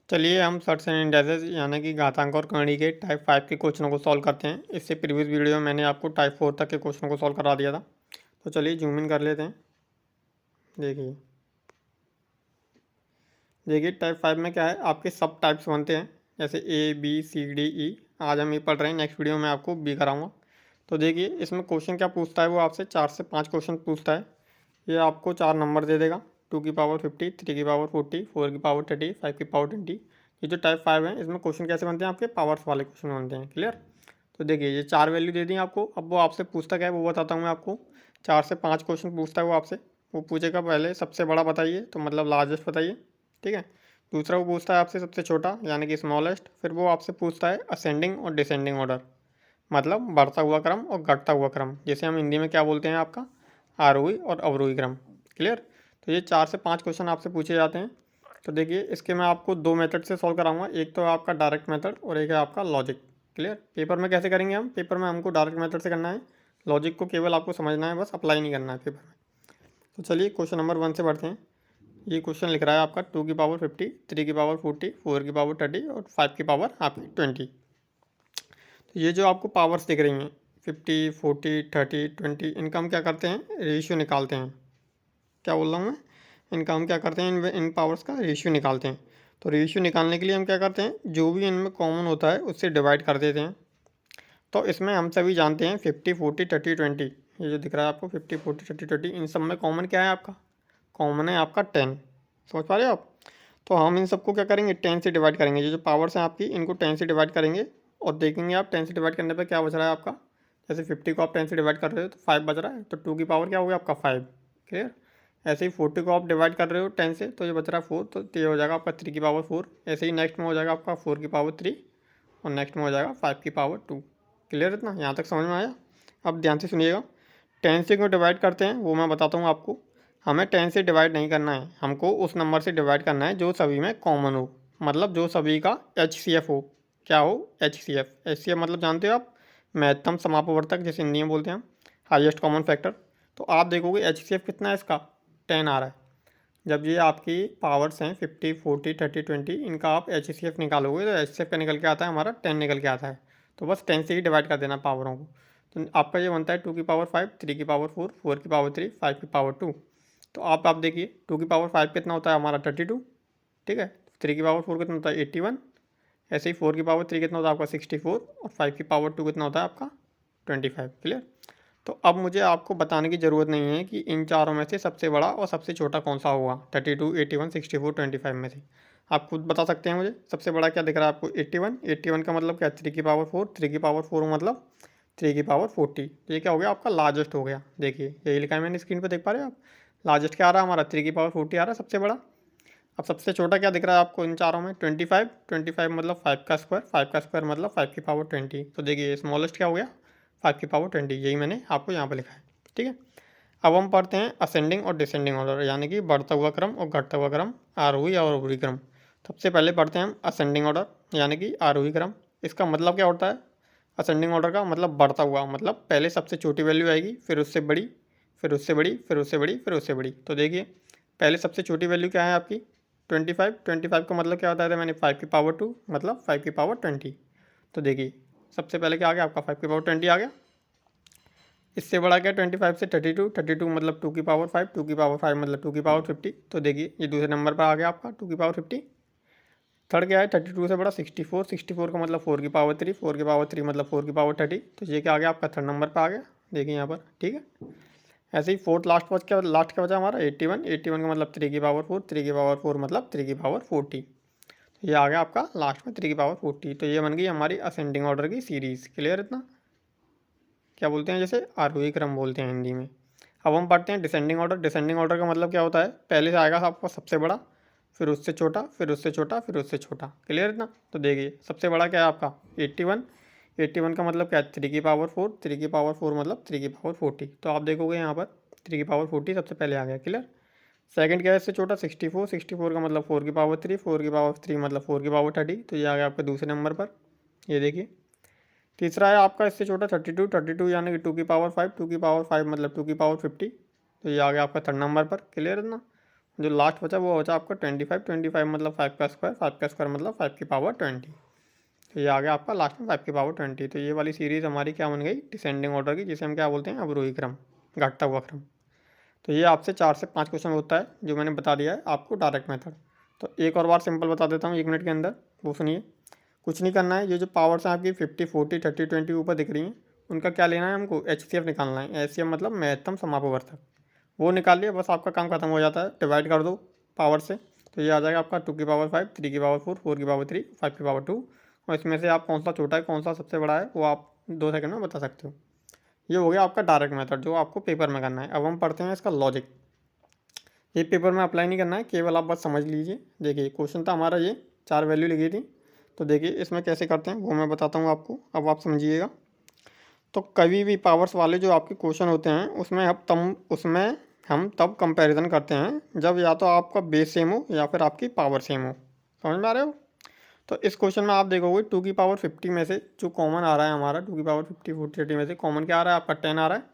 चलिए हम shirts and indices यानी कि घातांक और कर्णी के टाइप 5 के क्वेश्चनों को सॉल्व करते हैं। इससे प्रीवियस वीडियो में मैंने आपको टाइप 4 तक के क्वेश्चनों को सॉल्व करा दिया था। तो चलिए जूम इन कर लेते हैं। देखिए देखिए टाइप 5 में क्या है, आपके सब टाइप्स बनते हैं, जैसे A B C D E. आज हम ए पढ़ रहे हैं, नेक्स्ट वीडियो में आपको बी कराऊंगा। तो देखिए इसमें क्वेश्चन क्या पूछता है, वो आपसे 4 से 5 क्वेश्चन पूछता है। ये आपको 4 नंबर दे देगा, 2 की पावर 50, 3 की पावर 40, 4 की पावर 30, 5 की पावर 20। ये जो टाइप 5 है, इसमें क्वेश्चन कैसे बनते हैं, आपके पावर्स वाले क्वेश्चन बनते हैं। क्लियर। तो देखिए ये 4 वैल्यू दे दी आपको। अब वो आपसे पूछता क्या है, वो बताता हूँ मैं आपको। 4 से 5 क्वेश्चन पूछता है वो आपसे। वो पूछेगा पहले सबसे बड़ा बताइए, तो मतलब लार्जेस्ट बताइए। ठीक है। दूसरा वो पूछता है आपसे सबसे छोटा यानी कि स्मॉलेस्ट। फिर वो आपसे पूछता है असेंडिंग और डिसेंडिंग ऑर्डर, मतलब बढ़ता हुआ क्रम और घटता हुआ क्रम, जैसे हम हिंदी में क्या बोलते हैं, आपका आरोही और अवरोही क्रम। क्लियर। तो ये 4 से 5 क्वेश्चन आपसे पूछे जाते हैं। तो देखिए इसके मैं आपको 2 मेथड से सॉल्व कराऊंगा। एक तो आपका डायरेक्ट मेथड और एक है आपका लॉजिक। क्लियर। पेपर में कैसे करेंगे हम, पेपर में हमको डायरेक्ट मेथड से करना है, लॉजिक को केवल आपको समझना है, बस अप्लाई नहीं करना है पेपर में। तो चलिए क्वेश्चन नंबर 1 से बढ़ते हैं। ये क्वेश्चन लिख रहा है आपका 2 की पावर 50, 3 की पावर 40, 4 की पावर 30 और 5 की पावर आपकी 20। तो ये जो आपको पावर्स दिख रही हैं 50, 40, 30, 20, इनका हम क्या करते हैं, रेशियो निकालते हैं। क्या बोल रहा हूँ मैं, इनका हम क्या करते हैं, इन पावर्स का रेशियो निकालते हैं। तो रेशियो निकालने के लिए हम क्या करते हैं, जो भी इनमें कॉमन होता है उससे डिवाइड कर देते हैं। तो इसमें हम सभी जानते हैं 50, 40, 30, 20, ये जो दिख रहा है आपको 50, 40, 30, 20, इन सब में कॉमन क्या है आपका, कॉमन है आपका 10। समझ पा रहे हो आप। तो हम इन सबको क्या करेंगे, 10 से डिवाइड करेंगे। ये जो पावर्स हैं आपकी, इनको 10 से डिवाइड करेंगे और देखेंगे आप 10 से डिवाइड करने पर क्या बच रहा है आपका। जैसे 50 को आप 10 से डिवाइड कर रहे हो तो 5 बच रहा है, तो 2 की पावर क्या हो गया आपका 5। क्लियर। ऐसे ही 40 को आप डिवाइड कर रहे हो 10 से, तो ये बच रहा है 4, तो ये हो जाएगा आपका 3 की पावर 4। ऐसे ही नेक्स्ट में हो जाएगा आपका 4 की पावर 3 और नेक्स्ट में हो जाएगा 5 की पावर 2। क्लियर इतना, यहाँ तक समझ में आया। अब ध्यान से सुनिएगा, 10 से क्यों डिवाइड करते हैं वो मैं बताता हूँ आपको। हमें 10 से डिवाइड नहीं करना है, हमको उस नंबर से डिवाइड करना है जो सभी में कॉमन हो, मतलब जो सभी का HCF हो। क्या हो, HCF मतलब जानते हो आप, महत्तम समापवर्तक, जैसे हिंदी में बोलते हैं हम, हाईएस्ट कॉमन फैक्टर। तो आप देखोगे HCF कितना है इसका, 10 आ रहा है। जब ये आपकी पावर्स हैं 50, 40, 30, 20, इनका आप HCF निकालोगे तो HCF का निकल के आता है हमारा 10 निकल के आता है। तो बस 10 से ही डिवाइड कर देना पावरों को। तो आपका ये बनता है 2 की पावर 5, 3 की पावर 4, 4 की पावर 3, 5 की पावर 2। तो आप देखिए 2 की पावर 5 कितना होता है हमारा 32। ठीक है। 3 की पावर 4 कितना होता है 81। ऐसे ही 4 की पावर 3 कितना होता है आपका 64 और 5 की पावर 2 कितना होता है आपका 25। क्लियर। तो अब मुझे आपको बताने की ज़रूरत नहीं है कि इन चारों में से सबसे बड़ा और सबसे छोटा कौन सा होगा, 32, 81, 64, 25 में से। आप खुद बता सकते हैं मुझे सबसे बड़ा क्या दिख रहा है आपको, 81। 81 का मतलब क्या, 3 की पावर 4, 3 की पावर 4 मतलब 3 की पावर 40। तो ये क्या हो गया आपका लार्जेस्ट हो गया। देखिए यही लिखा है मैंने स्क्रीन पर, देख पा रहे हो आप। लार्जेस्ट क्या आ रहा है हमारा, 3 की पावर 40 आ रहा है सबसे बड़ा। अब सबसे छोटा क्या दिख रहा है आपको इन चारों में, 25। 25 मतलब 5 का स्क्वायर, 5 का स्क्वायर मतलब 5 की पावर 20। तो देखिए स्मॉलेस्ट क्या हो गया, 5 की पावर 20। यही मैंने आपको यहाँ पर लिखा है। ठीक है। अब हम पढ़ते हैं असेंडिंग और डिसेंडिंग ऑर्डर, यानी कि बढ़ता हुआ क्रम और घटता हुआ क्रम, आरोही और अवरोही क्रम। सबसे पहले पढ़ते हैं हम असेंडिंग ऑर्डर यानी कि आरोही क्रम। इसका मतलब क्या होता है, असेंडिंग ऑर्डर का मतलब बढ़ता हुआ, मतलब पहले सबसे छोटी वैल्यू आएगी, फिर उससे बड़ी, फिर उससे बड़ी, फिर उससे बड़ी, फिर उससे बड़ी। तो देखिए पहले सबसे छोटी वैल्यू क्या है आपकी 25। 25 का मतलब क्या बताया था मैंने, 5 की पावर 2 मतलब 5 की पावर 20। तो देखिए सबसे पहले क्या आ गया आपका 5 की पावर 20 आ गया। इससे बड़ा क्या 25 से 32, 32 मतलब 2 की पावर 5, 2 की पावर 5 मतलब 2 की पावर 50। तो देखिए ये दूसरे नंबर पर आ गया आपका 2 की पावर 50। थर्ड क्या है 32 से बड़ा 64, 64 का मतलब 4 की पावर 3, 4 की पावर 3 मतलब 4 की पावर 30। तो ये क्या आ गया आपका थर्ड नंबर पर आ गया, देखिए यहाँ पर। ठीक है। ऐसे ही फोर्थ लास्ट क्या बचा हमारा 81। 81 का मतलब 3 की पावर 4, 3 की पावर 4 मतलब 3 की पावर 40। तो ये आ गया आपका लास्ट में 3 की पावर 40। तो ये बन गई हमारी असेंडिंग ऑर्डर की सीरीज़। क्लियर इतना, क्या बोलते हैं, जैसे आरोही क्रम बोलते हैं हिंदी में। अब हम पढ़ते हैं डिसेंडिंग ऑर्डर। डिसेंडिंग ऑर्डर का मतलब क्या होता है, पहले से आएगा आपका सबसे बड़ा, फिर उससे छोटा, फिर उससे छोटा, फिर उससे छोटा। क्लियर इतना। तो देखिए सबसे बड़ा क्या है आपका 81। 81 का मतलब क्या है 3 की पावर 4, 3 की पावर 4 मतलब 3 की पावर 40। तो आप देखोगे यहाँ पर 3 की पावर 40 सबसे पहले आ गया। क्लियर। सेकंड क्या है इससे छोटा 64। 64 का मतलब 4 की पावर 3, 4 की पावर 3 मतलब 4 की पावर 30। तो ये आ गया आपका दूसरे नंबर पर, ये देखिए। तीसरा है आपका इससे छोटा 32। 32 यानी कि 2 की पावर 5, 2 की पावर 5 मतलब 2 की पावर 50। तो ये आ गया आपका थर्ड नंबर पर। क्लियर है ना। जो लास्ट बचा वो बचा आपका 25, 25 मतलब 5 का स्क्वायर, 5 का स्क्वायर मतलब 5 की पावर 20। तो ये आ गया आपका लास्ट में 5 की पावर 20। तो ये वाली सीरीज़ हमारी क्या बन गई, डिसेंडिंग ऑर्डर की, जिसे हम क्या बोलते हैं, अवरोही क्रम, घटता हुआ क्रम। तो ये आपसे 4 से 5 क्वेश्चन होता है, जो मैंने बता दिया है आपको डायरेक्ट मेथड। तो एक और बार सिंपल बता देता हूँ 1 मिनट के अंदर, वो सुनिए। कुछ नहीं करना है, ये जो पावर्स हैं आपकी 50, 40, 30, 20 ऊपर दिख रही हैं, उनका क्या लेना है हमको, HCF निकालना है। HCF मतलब महत्तम समापवर्तक, वो निकाल लिया, बस आपका काम खत्म हो जाता है। डिवाइड कर दो पावर से, तो ये आ जाएगा आपका 2 की पावर 5, 3 की पावर 4, 4 की पावर 3, 5 की पावर 2। और इसमें से आप कौन सा छोटा है कौन सा सबसे बड़ा है वो आप 2 सेकंड में बता सकते हो। ये हो गया आपका डायरेक्ट मेथड, जो आपको पेपर में करना है। अब हम पढ़ते हैं इसका लॉजिक। ये पेपर में अप्लाई नहीं करना है, केवल आप बस समझ लीजिए। देखिए क्वेश्चन था हमारा ये, 4 वैल्यू लिखी थी। तो देखिए इसमें कैसे करते हैं वो मैं बताता हूँ आपको, अब आप समझिएगा। तो कभी भी पावर्स वाले जो आपके क्वेश्चन होते हैं उसमें हम तब कंपैरिजन करते हैं जब या तो आपका बेस सेम हो या फिर आपकी पावर सेम हो। समझ में आ रहे हो। तो इस क्वेश्चन में आप देखोगे 2 की पावर 50 में से जो कॉमन आ रहा है हमारा, 2 की पावर 50, 40, 30 में से कॉमन क्या आ रहा है आपका, 10 आ रहा है।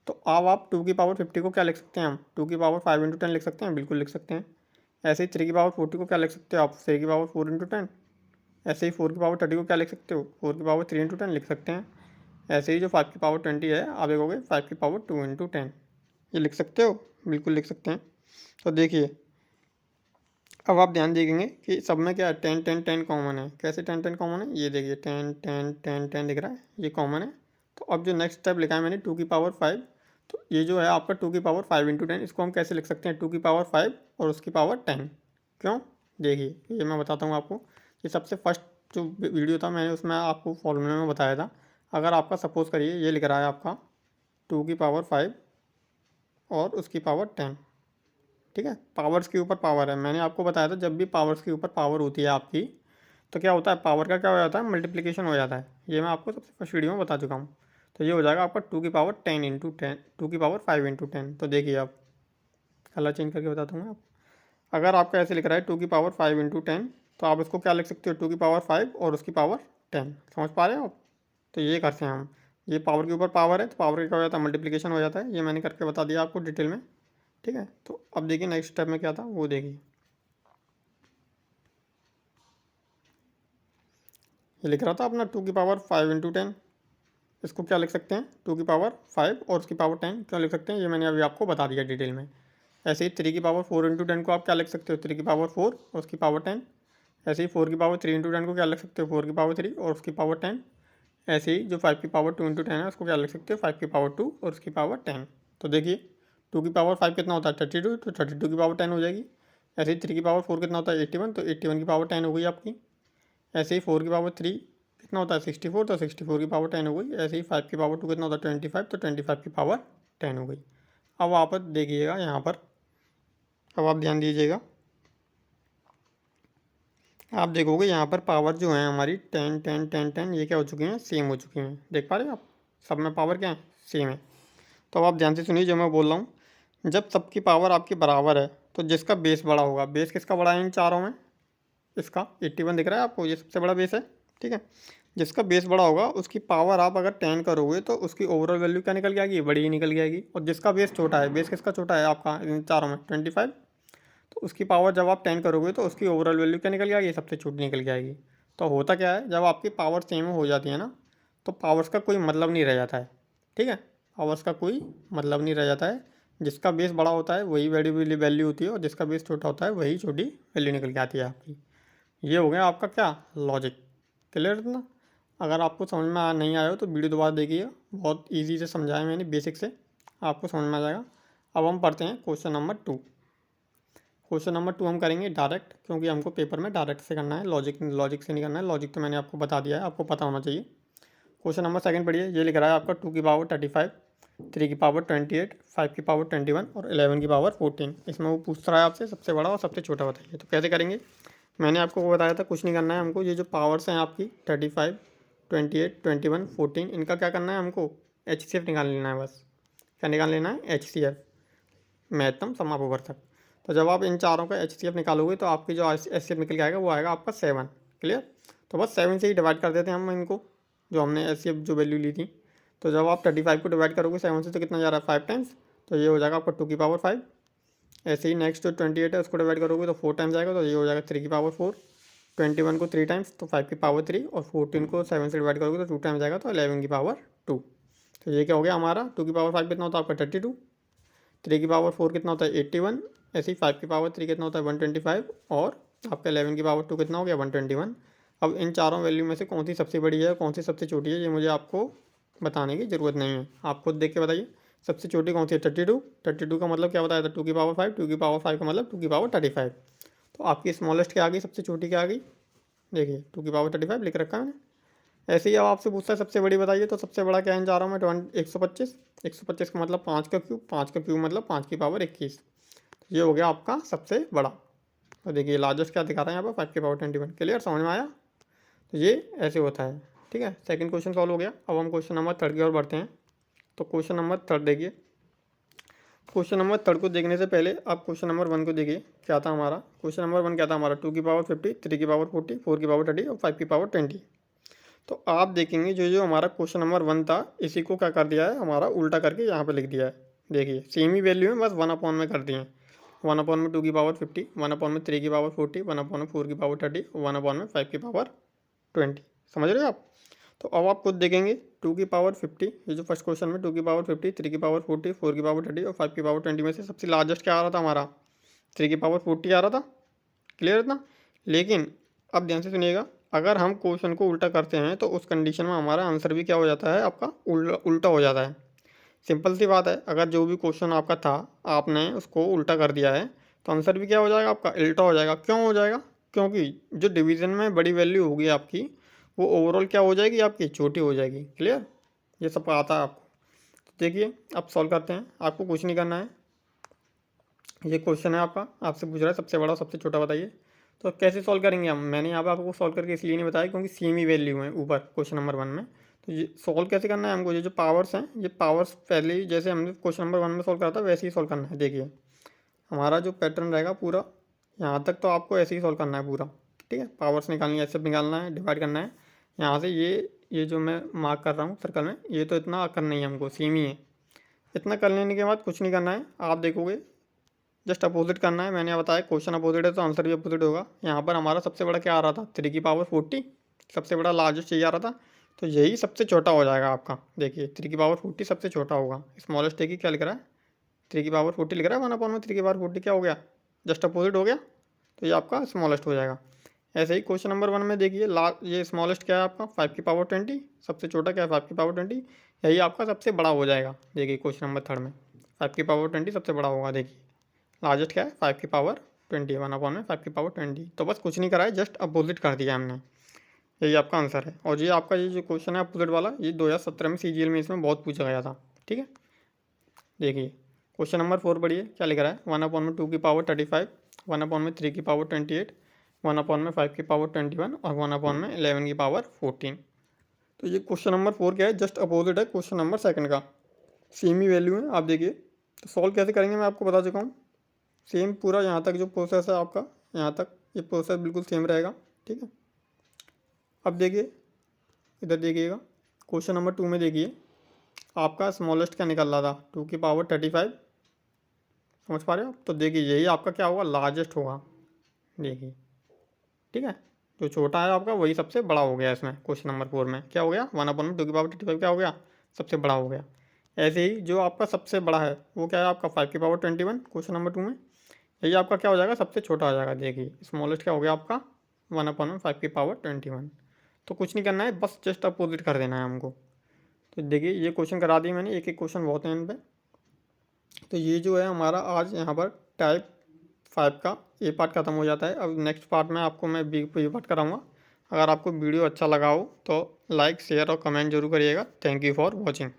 तो अब आप 2 की पावर 50 को क्या लिख सकते हैं हम, 2 की पावर 5 इंटू 10 लिख सकते हैं, बिल्कुल लिख सकते हैं। ऐसे ही 3 की पावर 40 को क्या लिख सकते हो आप, 3 की पावर 4 इंटू 10। ऐसे ही 4 की पावर 30 को क्या लिख सकते हो, 4 की पावर 3 इंटू 10 लिख सकते हैं। ऐसे ही जो 5 की पावर 20 है आप देखोगे 5 की पावर 2 इंटू 10, ये लिख सकते हो, बिल्कुल लिख सकते हैं। तो देखिए अब आप ध्यान देखेंगे कि सब में क्या है, 10 10 10 कॉमन है। कैसे 10 10 कॉमन है, ये देखिए 10 10 10 10 दिख रहा है, ये कॉमन है। तो अब जो नेक्स्ट स्टेप लिखा है मैंने 2 की पावर 5, तो ये जो है आपका 2 की पावर 5 इंटू 10, इसको हम कैसे लिख सकते हैं, 2 की पावर 5 और उसकी पावर 10। क्यों, देखिए ये मैं बताता हूँ आपको। ये सबसे फर्स्ट जो वीडियो था मैंने उसमें आपको फॉर्मूले में बताया था। अगर आपका सपोज करिए ये लिख रहा है आपका 2 की पावर 5 और उसकी पावर 10, ठीक है। पावर्स के ऊपर पावर है, मैंने आपको बताया था जब भी पावर्स के ऊपर पावर होती है आपकी, तो क्या होता है, पावर का क्या हो जाता है, मल्टीप्लिकेशन हो जाता है। ये मैं आपको सबसे फर्स्ट वीडियो में बता चुका हूँ। तो ये हो जाएगा आपका 2 की पावर 10 इंटू 10, 2 की पावर 5 इंटू 10। तो देखिए आप कलर चेंज करके बताता हूँ आप। अगर आपका ऐसे लिख रहा है 2 की पावर 5 इंटू 10, तो आप इसको क्या लिख सकते हो, 2 की पावर 5 और उसकी पावर 10। समझ पा रहे हो आप। तो ये करते हैं हम, ये पावर के ऊपर पावर है तो पावर का क्या हो जाता है, मल्टीप्लिकेशन हो जाता है। ये मैंने करके बता दिया आपको डिटेल में, ठीक है। तो अब देखिए नेक्स्ट स्टेप में क्या था वो देखिए, ये लिख रहा था अपना 2 की पावर 5 इंटू 10, इसको क्या लिख सकते हैं, 2 की पावर 5 और उसकी पावर 10 क्या लिख सकते हैं, ये मैंने अभी आपको बता दिया डिटेल में। ऐसे ही 3 की पावर 4 इंटू 10 को आप क्या लिख सकते हो, 3 की पावर 4 और उसकी पावर 10। ऐसे ही 4 की पावर 3 इंटू 10 को क्या लिख सकते हो, 4 की पावर 3 और उसकी पावर 10। ऐसे ही जो 5 की पावर 2 इंटू 10 है उसको क्या लिख सकते हो, 5 की पावर 2 और उसकी पावर 10। तो देखिए 2 की पावर 5 कितना होता है, 32, तो 32 की पावर 10 हो जाएगी। ऐसे ही 3 की पावर 4 कितना होता है, 81, तो 81 की पावर 10 हो गई आपकी। ऐसे ही 4 की पावर 3 कितना होता है, 64, तो 64 की पावर 10 हो गई। ऐसे ही 5 की पावर 2 कितना होता है, 25, तो 25 की पावर 10 हो गई। अब आप देखिएगा यहाँ पर, अब आप ध्यान दीजिएगा, आप देखोगे यहाँ पर पावर जो है हमारी 10 10 10 10 ये क्या हो चुकी हैं, सेम हो चुकी हैं। देख पा रहे हो आप, सब में पावर क्या है, सेम है। तो अब आप ध्यान से सुनिए जो मैं बोल रहा हूँ। जब सबकी पावर आपकी बराबर है तो जिसका बेस बड़ा होगा, बेस किसका बड़ा है इन चारों में, इसका 81 दिख रहा है आपको, ये सबसे बड़ा बेस है, ठीक है। जिसका बेस बड़ा होगा उसकी पावर आप अगर 10 करोगे तो उसकी ओवरऑल वैल्यू क्या निकल के आएगी, बड़ी ही निकल के आएगी। और जिसका बेस छोटा है, बेस किसका छोटा है आपका इन चारों में, 25, तो उसकी पावर जब आप 10 करोगे तो उसकी ओवरऑल वैल्यू क्या निकल के आएगी, सबसे छोटी निकल के आएगी। तो होता क्या है, जब आपकी पावर सेम हो जाती है ना, तो पावर्स का कोई मतलब नहीं रह जाता है, ठीक है। पावर्स का कोई मतलब नहीं रह जाता है। जिसका बेस बड़ा होता है वही बड़ी वैल्यू होती है, और जिसका बेस छोटा होता है वही छोटी वैल्यू निकल के आती है आपकी। ये हो गया आपका क्या, लॉजिक। क्लियर ना। अगर आपको समझ में नहीं आया हो तो वीडियो दोबारा देखिए, बहुत इजी से समझाया मैंने, बेसिक से आपको समझ में आ जाएगा। अब हम पढ़ते हैं क्वेश्चन नंबर 2। क्वेश्चन नंबर 2 हम करेंगे डायरेक्ट, क्योंकि हमको पेपर में डायरेक्ट से करना है, लॉजिक लॉजिक से नहीं करना है। लॉजिक तो मैंने आपको बता दिया है, आपको पता होना चाहिए। क्वेश्चन नंबर सेकंड पढ़िए, ये लिख रहा है आपका 2 की पावर 35, 3 की पावर 28, 5 की पावर 21 और 11 की पावर 14। इसमें वो पूछ रहा है आपसे सबसे बड़ा और सबसे छोटा बताइए। तो कैसे करेंगे, मैंने आपको वो बताया था, कुछ नहीं करना है हमको। ये जो पावर्स हैं आपकी 35, 28, 21, 14, इनका क्या करना है हमको, HCF निकाल लेना है बस। क्या निकाल लेना है, HCF, महत्तम समापवर्तक। तो जब आप इन चारों का HCF निकालोगे तो आपकी जो HCF निकल के आएगा वो आएगा आपका 7। क्लियर। तो बस 7 से ही डिवाइड कर देते हैं हम इनको, जो हमने HCF जो वैल्यू ली थी। तो जब आप 35 को डिवाइड करोगे 7 से तो कितना जा रहा है, 5 टाइम्स। तो ये हो जाएगा आपका 2 की पावर 5। ऐसे ही नेक्स्ट जो 28 है उसको डिवाइड करोगे तो 4 टाइम्स आएगा, तो ये हो जाएगा 3 की पावर 4। 21 को 3 टाइम्स तो 5 की पावर 3, और 14 को 7 से डिवाइड करोगे तो 2 टाइम्स आएगा, तो 11 की पावर 2। तो ये क्या हो गया हमारा 2 की पावर 5 कितना होता है आपका 32, 3 की पावर 4 कितना होता है 81, ऐसे ही 5 की पावर 3 कितना होता है 125, और आपका 11 की पावर 2 कितना हो गया 121। अब इन चारों वैल्यू में से कौन सी सबसे बड़ी है कौन सी सबसे छोटी है ये मुझे आपको बताने की ज़रूरत नहीं है, आप खुद देख के बताइए सबसे छोटी कौन सी है 32। 32 का मतलब क्या बताया था 2 की पावर 5, 2 की पावर 5 का मतलब 2 की पावर 35। तो आपकी स्मॉलेस्ट क्या आ गई, सबसे छोटी क्या आ गई, देखिए 2 की पावर 35 लिख रखा है मैंने। ऐसे ही अब आपसे पूछता है सबसे बड़ी बताइए, तो सबसे बड़ा क्या है जा रहा हूँ मैं 125। 125 का मतलब 5 का क्यूब, 5 का क्यूब मतलब 5 की पावर 21। ये हो गया आपका सबसे बड़ा। तो देखिए लार्जेस्ट क्या दिखा रहा है यहाँ पर 5 की पावर 21। क्लियर, समझ में आया। तो ये ऐसे होता है, ठीक है। सेकंड क्वेश्चन सॉल्व हो गया। अब हम क्वेश्चन नंबर 3 की ओर बढ़ते हैं। तो क्वेश्चन नंबर 3 देखिए, क्वेश्चन नंबर 3 को देखने से पहले आप क्वेश्चन नंबर 1 को देखिए क्या था हमारा। क्वेश्चन नंबर 1 क्या था हमारा 2 की पावर 50, 3 की पावर 40, 4 की पावर 30 और 5 की पावर 20। तो आप देखेंगे जो जो हमारा क्वेश्चन नंबर 1 था इसी को क्या कर दिया है हमारा उल्टा करके यहाँ पे लिख दिया है। देखिए सेम ही वैल्यू है, बस 1 अपॉन में कर दिए हैं। 1 अपॉन में 2 की पावर 50, 1 अपॉन में 3 की पावर 40, 1 अपॉन में 4 की पावर 30, 1 अपॉन में 5 की पावर 20। समझ रहे हो आप। तो अब आप खुद देखेंगे 2 की पावर 50, ये जो फर्स्ट क्वेश्चन में 2 की पावर 50, 3 की पावर 40, 4 की पावर 30 और 5 की पावर 20 में से सबसे लार्जेस्ट क्या आ रहा था हमारा 3 की पावर 40 आ रहा था। क्लियर इतना। लेकिन अब ध्यान से सुनिएगा, अगर हम क्वेश्चन को उल्टा करते हैं तो उस कंडीशन में हमारा आंसर भी क्या हो जाता है आपका उल्टा हो जाता है। सिंपल सी बात है, अगर जो भी क्वेश्चन आपका था आपने उसको उल्टा कर दिया है तो आंसर भी क्या हो जाएगा आपका उल्टा हो जाएगा। क्यों हो जाएगा, क्योंकि जो डिवीज़न में बड़ी वैल्यू होगी आपकी वो ओवरऑल क्या हो जाएगी आपकी छोटी हो जाएगी। क्लियर, ये सब आता है आपको। तो देखिए अब सॉल्व करते हैं, आपको कुछ नहीं करना है। ये क्वेश्चन है आपका, आपसे पूछ रहा है सबसे बड़ा सबसे छोटा बताइए। तो कैसे सॉल्व करेंगे हम, मैंने यहाँ पे आपको सॉल्व करके इसलिए नहीं बताया क्योंकि सेम ही वैल्यू है ऊपर क्वेश्चन नंबर 1 में। तो ये सॉल्व कैसे करना है हमको, ये जो पावर्स हैं ये पावर्स पहले ही जैसे हमने क्वेश्चन नंबर 1 में सॉल्व करा था वैसे ही सॉल्व करना है। देखिए हमारा जो पैटर्न रहेगा पूरा यहाँ तक तो आपको ऐसे ही सॉल्व करना है पूरा, ठीक है। पावर्स निकालनी है, ऐसे निकालना है, डिवाइड करना है यहाँ से। ये जो मैं मार्क कर रहा हूँ सर्कल में ये तो इतना करना ही है हमको, सेम ही है। इतना कर लेने के बाद कुछ नहीं करना है, आप देखोगे जस्ट अपोजिट करना है। मैंने बताया क्वेश्चन अपोजिट है तो आंसर भी अपोजिट होगा। यहाँ पर हमारा सबसे बड़ा क्या आ रहा था 3 की पावर 40, सबसे बड़ा लार्जेस्ट यही आ रहा था, तो यही सबसे छोटा हो जाएगा आपका। देखिए 3 की पावर 40 सबसे छोटा होगा। स्मॉलेस्ट देखिए क्या लिख रहा है 3 की पावर 40 लिख रहा है, 1 अपॉन में 3 की पावर 40 क्या हो गया जस्ट अपोजिट हो गया, तो ये आपका स्मॉलेस्ट हो जाएगा। ऐसे ही क्वेश्चन नंबर 1 में देखिए ये स्मॉलेस्ट क्या है आपका 5 की पावर 20, सबसे छोटा क्या है 5 की पावर 20, यही आपका सबसे बड़ा हो जाएगा। देखिए क्वेश्चन नंबर 3 में 5 की पावर 20 सबसे बड़ा होगा। देखिए लार्जेस्ट क्या है 5 की पावर 20, 1 अपॉन में 5 की पावर 20। तो बस कुछ नहीं करा है, जस्ट अपोजिट कर दिया हमने, यही आपका आंसर है। और ये आपका ये जो क्वेश्चन है अपोजिट वाला ये 2017 में CGL में इसमें बहुत पूछा गया था, ठीक है। देखिए क्वेश्चन नंबर 4 पढ़िए क्या लिख रहा है 1 अपॉन में 2 की पावर 35, 1 अपॉन में 3 की पावर 28, 1 अपॉन में 5 की पावर 21 और 1 अपॉन में 11 की पावर 14। तो ये क्वेश्चन नंबर 4 क्या है जस्ट अपोजिट है क्वेश्चन नंबर 2 का, सेम ही वैल्यू है। आप देखिए तो सॉल्व कैसे करेंगे मैं आपको बता चुका हूँ। सेम पूरा यहाँ तक जो प्रोसेस है आपका यहाँ तक ये प्रोसेस बिल्कुल सेम रहेगा, ठीक है। अब देखिए इधर देखिएगा क्वेश्चन नंबर 2 में देखिए आपका स्मॉलेस्ट क्या निकल रहा था 2 की पावर 35, समझ पा रहे हो। तो देखिए यही आपका क्या होगा लार्जेस्ट होगा, देखिए ठीक है। जो छोटा है आपका वही सबसे बड़ा हो गया। इसमें क्वेश्चन नंबर 4 में क्या हो गया 1 अपॉन में 2 की पावर 35 क्या हो गया सबसे बड़ा हो गया। ऐसे ही जो आपका सबसे बड़ा है वो क्या है आपका 5 की पावर 21 क्वेश्चन नंबर 2 में, यही आपका क्या हो जाएगा सबसे छोटा हो जाएगा। देखिए स्मॉलेस्ट क्या हो गया आपका 1 अपॉन में 5 की पावर 21। तो कुछ नहीं करना है, बस जस्ट अपोजिट कर देना है हमको। तो देखिए ये क्वेश्चन करा दिए मैंने, एक एक क्वेश्चन बहुत हैं इन पे। तो ये जो है हमारा आज यहाँ पर टाइप 5 का ए पार्ट ख़त्म हो जाता है। अब नेक्स्ट पार्ट में आपको मैं बी पार्ट कराऊँगा। अगर आपको वीडियो अच्छा लगा हो तो लाइक शेयर और कमेंट जरूर करिएगा। Thank you for watching.